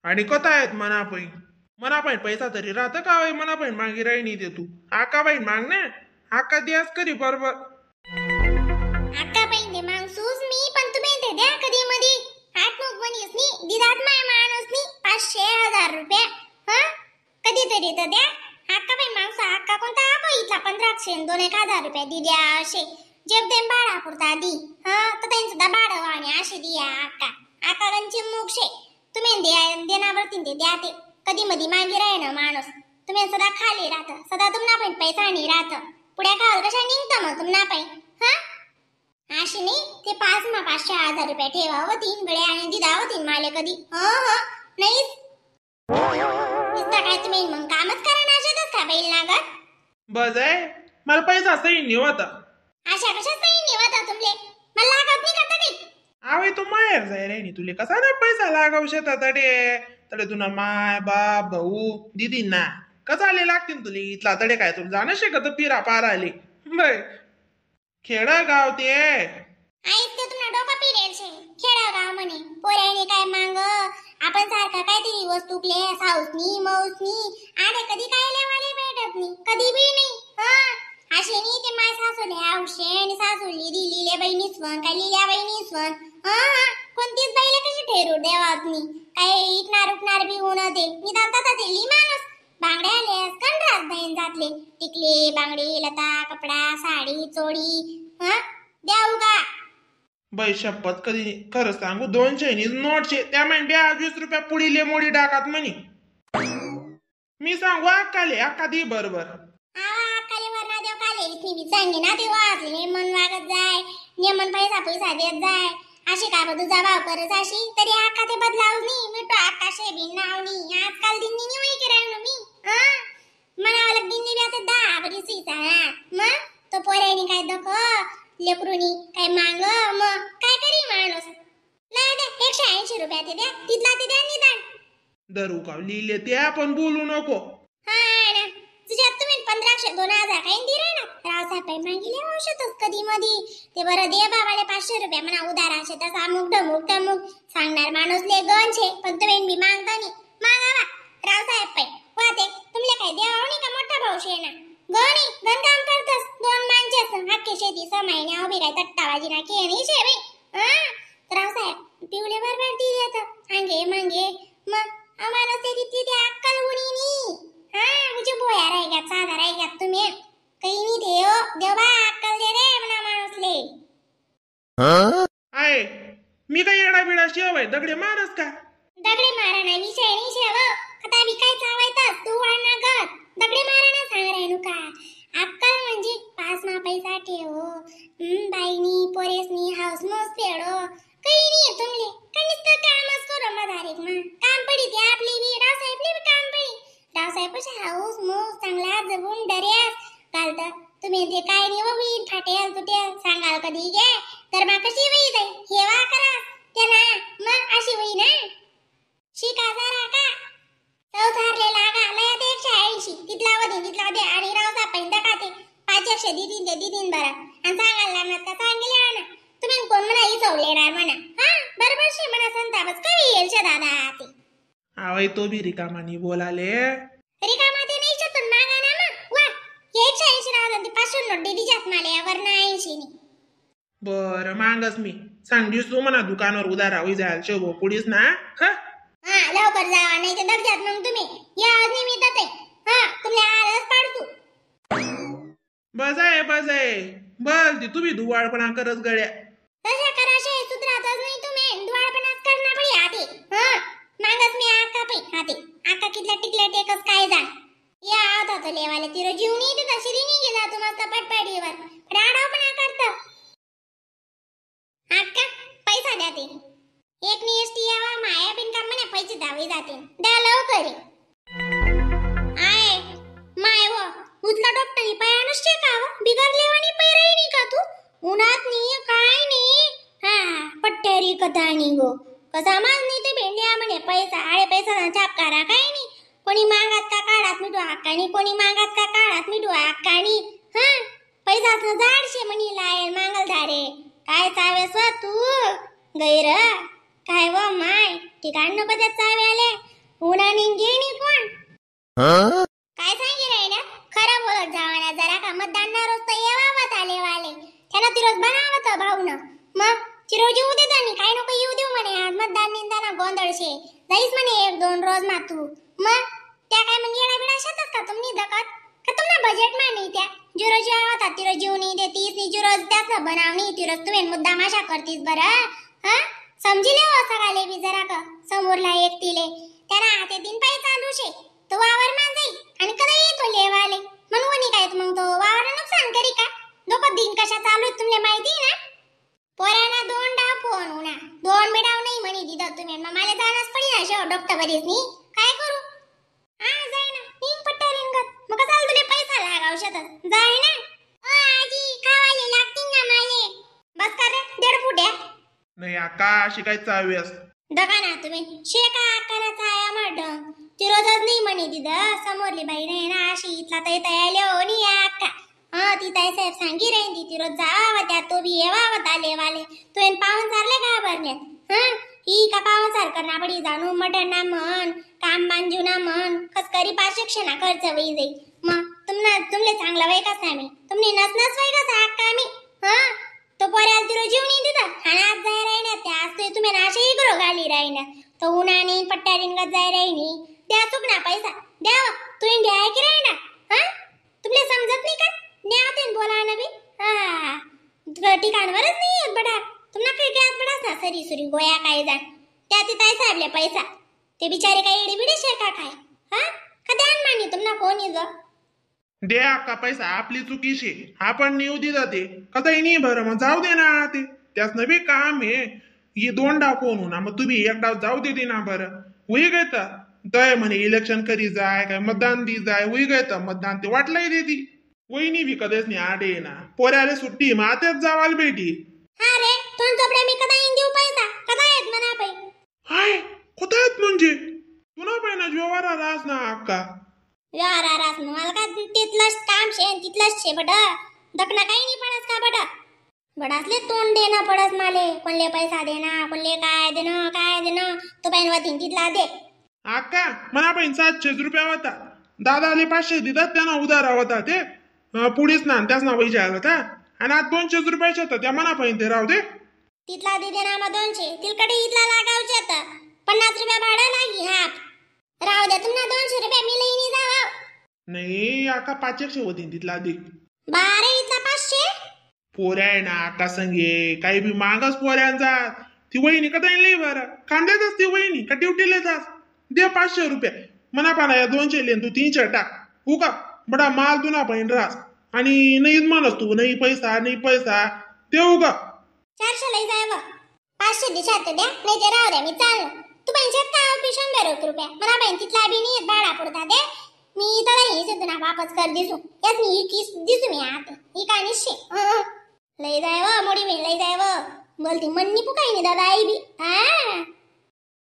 आणि कथा आहेत मनापायी पैसा तरी राहतं का होय मनापायी मागे राही नाही ते तू आका बाई माग ना आका द्यास करी बरोबर आका पाहिजे मागसूस मी पण तुम्ही ते द्या कधी मधी हात बनीस नी दिदात माय माणूस नी 500,000 रुपये हा कधीतरी तर द्या आका बाई मागसा आका कोणता आका इथला 1500 2,000 रुपये दिल्या असे जेब देम बाळा पुरता दी हा तर त्यांचं सुद्धा बाळ वाणी असे दिया आका गंची मोक्षे तुम्ही द्या देण्यावरती ते द्या ते कधी मधी मागे राहे ना माणूस तुम्ही सदा खाली राहत सदा तुम्हाला पण पैसा नाही राहत पुढे खाल कशा निघता मग तुम्हाला पाई हा अशी नाही ते 5,000 रुपये ठेवावं 3 गड्या आणि दिदावं 3 माले कधी नाही नुसता काय तुम्ही मग कामच करा ना अशातच का बैल ना ग बस आहे मला पैसा सही नाही होता अशा कशा सही निवता तुमले मला लागत नाही करता काही आवे तू माहेर जाय रे नी तुले कसा ना पैसा लागाव शेता तडे तडे तुना माय बाप भाऊ दीदी ना कसाले लागतील तुले इथला तडे काय तुला जाणं शकत पिरा पार आले बै खेडा गाव ते आईच ते तुम्हाला डोका पिरेल छे खेडा गाव म्हणे पोराने काय मांग आपण सारखा काहीतरी वस्तूकले साऊसनी मौसनी आडे कधी काय लेवाले भेटत नाही कधी बी नाही हा असे नाही ते माय सासूले औषे आणि सासूली दिलीले बहिणी स्वन काय लिल्या बहिणी स्वन हा कोणतीच बाईला कशी ठेरू देवात नाही काय इकणार उकणार बी होणं दे निदान तसा दिली माणूस बांगड्या आल्यास कंड्रास बहीण जातले टिकले बांगडी लता कपडा साडी चोडी हा द्याऊ का बै शपथ कधी खरं सांगू 200 नोटचे त्या म्हणजे 20 रुपया पुढीले मोडी टाकात म्हणी मी सांगू अक्काले अक्का दी बरोबर काले वरना देव काले इथे मी सांगे ना ते वाचले मन वागत जाय नेमन पैसा देत जाय अशी का बदू जावा करत अशी तरी आका ते बदलाव नी मी तो आकाशे बिन नावनी आजकाल दिन्नी नी होई करायनो मी मनावाला दिन्नी बी आता 10 बरी सीता मग तो पोऱ्यानी काय दख लेकरुनी काय मांग मग काय करी माणूस नाही दे 180 रुपये ते द्या तिथला ते द्या निदान दरू का लिहिले ते आपण बोलू नको हा ना तुझ्या तुम्ही 1500 2,000 काही दिले ना रावसाहेब काही मागिले औषधच कधी मधी ते बरं दे बाबाले 500 रुपये म्हणा उधार असे तसा मुक सांगणार माणूस ले गण छे पण तुम्ही बी मागता नाही मागावा रावसाहेब पाई वाते तुमले काय देवाव नाही का मोठा भाऊ शे ना गणी गण काम करतस दोन माणसे हक्के शेती समायने उभी काय तट्टाबाजी ना के नाही शे बे रावसाहेब पिवले बरोबर दी देत आंगे मांगे मग आम्हाला ते तिथे अक्कल उणी नी मुझे बोया रहेगा साधा रहेगा तुम्हें कहीं नहीं देवा अक्कल दे रे मना माणूसले आहे मी काय येडा बिडा शेव आहे दगडे मारस का दगडे मारा ना विषय नाही शेव आता विकाय चावायचं तू वाढना गत दगडे मारा ना सांग राहिनो का अक्कल म्हणजे पास ना पैसा ठेवो बाईनी पोरेसनी हाऊस मौस फेडो काही नाही तुमले कणीच तर कामच करो मधारे मग काम पडी ते आपली बी रावसाहेबले बी काम पडी रावसाहेबचे हाऊस मौस चांगला जगून डर्यास घालता तुम्ही ते काय नाही व वीट फाटेल तुटेल सांगाल कधी गे तर मग कशी वही जाई हेवा करा त्यांना मग अशी वही ना शिका जरा का चौथारले लागा लय ते 180 तिथला दे आणि रावसाहेब पैंदा खाते 500 दिदीन बरं आणि सांगाल लागणार का सांगितले ना तुम्ही कोण म्हणा इचवलेणार म्हणा हा बरोबर शे म्हणा संतापच कवी येईल शे दादा ते आवय तो भी रिकामानी बोलाले रिकामा ते नाही चतून मागा ना मग वा 180 राहतात ते 500 नोट दिली जात माले यावर ना 80 नी बर मागस मी सांग दिसतो म्हणा दुकानावर उधार होई जायल शेव पुढीस ना हा लवकर जावा नाही तर दर्जात मग तुम्ही या निमित्त ते तुम्ही आळस पाडतो बस आहे बस ती तुम्ही दुवाळपणा करत गड्या तशा कराशे सुधरातच नाही तुम्ही दुवाळपणाच करणार पडी आते मागच मी आका पै आते आका कितला टिकला टेकस काय जा या आता तो लेवाले तिरो जीवनी ते तशी नाही गेला तू मस्त पटपडीवर राडावपणा करत आका पैसा द्या ते एक निष्ठी यावा माया बिन काम म्हणे पैसे द्यावे जाते द्या लवकर आय माय व उतला डॉक्टरी पायानच चेकाव बिगर लेवानी पैरायनी का तू उन्हात नी काय नी पट्ट्यारी कथानी गो कसा माज नी ते भेंड्या म्हणे पैसा आळे पैसा छापकारा काय नी कोणी मागात का काढात मिठू हक्कानी कोणी मागात का काढात मिठू हक्कानी पैसा जाडशे म्हणी लायल मांगलधारे काय चावेस व तू गैर काय व माय ठिकाण नको त्यात चावे आले उन्हाने गेली कोण काय सांगी रे ना खरं बोलत जावाना जरा का मतदान ना रोज तर येवावत आले वाले त्यानं ती रोज बनावत भाऊन मग चिरोज येऊ देत आणि काय नको येऊ देऊ म्हणे आज मतदान निंदाना गोंधळशे जाईस म्हणे 1-2 रोज मा तू मग त्या काय मग येडा बिडा शेतात का तुम्ही दकत का तुम्हाला बजेट मा नाही त्या जिरोज आवता तिरोज जीव नाही देतीस नी जिरोज त्याच बनावणी तिरोज तुम्ही मुद्दा माशा करतीस बरं हा समजिले हो सगाले बी जरा का समोरला एकटीले त्याला हाते दिन पाय चालू शे तो वावर मा जाई आणि कदा येतो लेवाले म्हणून काय मग तो वावर नुकसान करी का दोघं दिन कशा चालू आहेत तुम्हाला माहिती ना पोरांना 2 डाव फोन उना 2 बेडाव नाही म्हणी दिदा तुम्ही मग मला जाणच पडी ना शेव डॉक्टर बरीच नी काय करू हा जाय ना निंग पट्टा रिंगत मग चाल तुले पैसा लागाव शेतात जाय ना ओ आजी खावाले लागतील ना माले बस कर रे 1.5 फुट्या नाही आका अशी काय चावी असत दगा ना तुम्ही शेका आकाराचा आहे मॅडम ती रोजच नाही म्हणे दिदा समोरली बाई नाही ना अशी इथला ताई तयाले हो नी आका हा ती ताई साहेब सांगी राहिली ती रोज जावा त्या तो बी येवावत आले वाले तो एन पावन सारले का भरण्यात हा ही का पावन सार करना पडी जाणू मटन ना मन काम बांजू ना मन खसकरी 5 शिक्षणा खर्च वई जाई मग तुमले चांगला वय कसा मी तुमने नसनस वय कसा आका मी हा तो पोऱ्याला ती रोज जीव नाही दिदा आणि आज जाय राहिना त्या आज तो तुम्ही नाशे इगरो घाली राहिना तो उन्हाने पट्टा रिंगत जाय राहिनी त्या चुकना पैसा द्यावा तू इंडिया आहे की राहिना हा तुमले समजत नाही का न्यावतेन बोला ना बी हा ठिकाणवरच नाही येत बडा तुम्हाला काही काय बडा ना सरी सुरी गोया काय जा त्या ती ताई साहेबले पैसा ते बिचारे काही एडी बिडी शेका काय हा का ध्यान मानी तुम्हाला कोणी ज दे आका पैसा आपली चुकीशी आपण नेऊ दिला ते कदाही नाही बरं मग जाऊ दे ना ते त्याच नवी काम आहे हे 2 डाव कोण होणार मग तुम्ही 1 डाव जाऊ दे ना बरं होई गयत दय म्हणे इलेक्शन करी जाय काय मतदान दी जाय होई गयत मतदान ते वाटलंय देती वहिनी बी कधीच नाही आडे ना पोऱ्याला सुट्टी मग आत्याच जावाल बेटी हा रे तोंड चोपड्या मी कदा देऊ पैसा कदा येत मना पै हाय कुठे आहेत म्हणजे तुला पाहिजे जेवारा रास ना अक्का यार रास मला का तिथलंच काम शे तिथलंच शे बडा दकना काही नाही पडस का बडा बडासले तोंड देना पडस माले कोणले पैसा देना कोणले काय देना तो पैनवतीन तिथला दे अक्का मना पाहिजे 700 रुपया होता दादाले 500 देतात त्यांना उधार होता ते पुढेच ना त्याच ना पैसे आला होता आणि आज 200 रुपयाचे होता त्या मना पाहिजे ते राहू दे तिथला दे देना मग 200 तिलकडे इथला लागावचे होता 50 रुपया भाडा लागी हाप राहू दे तुम्हाला 200 रुपया मी लईनी जावा नाही आका 500 होती तिथला दे बारे इथला 500 पोऱ्या आहे ना आका संगे काही बी मागच पोऱ्यांचा ती वहिनी कदा लई बरं कांद्यातच ती वहिनी का ड्युटीला जास दे 500 रुपये मना पाना या 200 लेन तू 300 टाक हो का बडा माल तू ना पाहिजे रास आणि नाहीच म्हणस तू नाही पैसा देऊ का 400 लई जाय 500 दिशात द्या नाही ते राहू द्या मी चाललो तू पैसे का 100 रुपया मला बहीण तिथला बी नाही भाडा पडता दे मी तर ही से तुना वापस कर दिसू यास मी ही किस दिसू मी आते ही काय निश्चय लई जाय मोडी मी लई जाय बोलती मन्नी पुकाई नाही दादा आई बी हा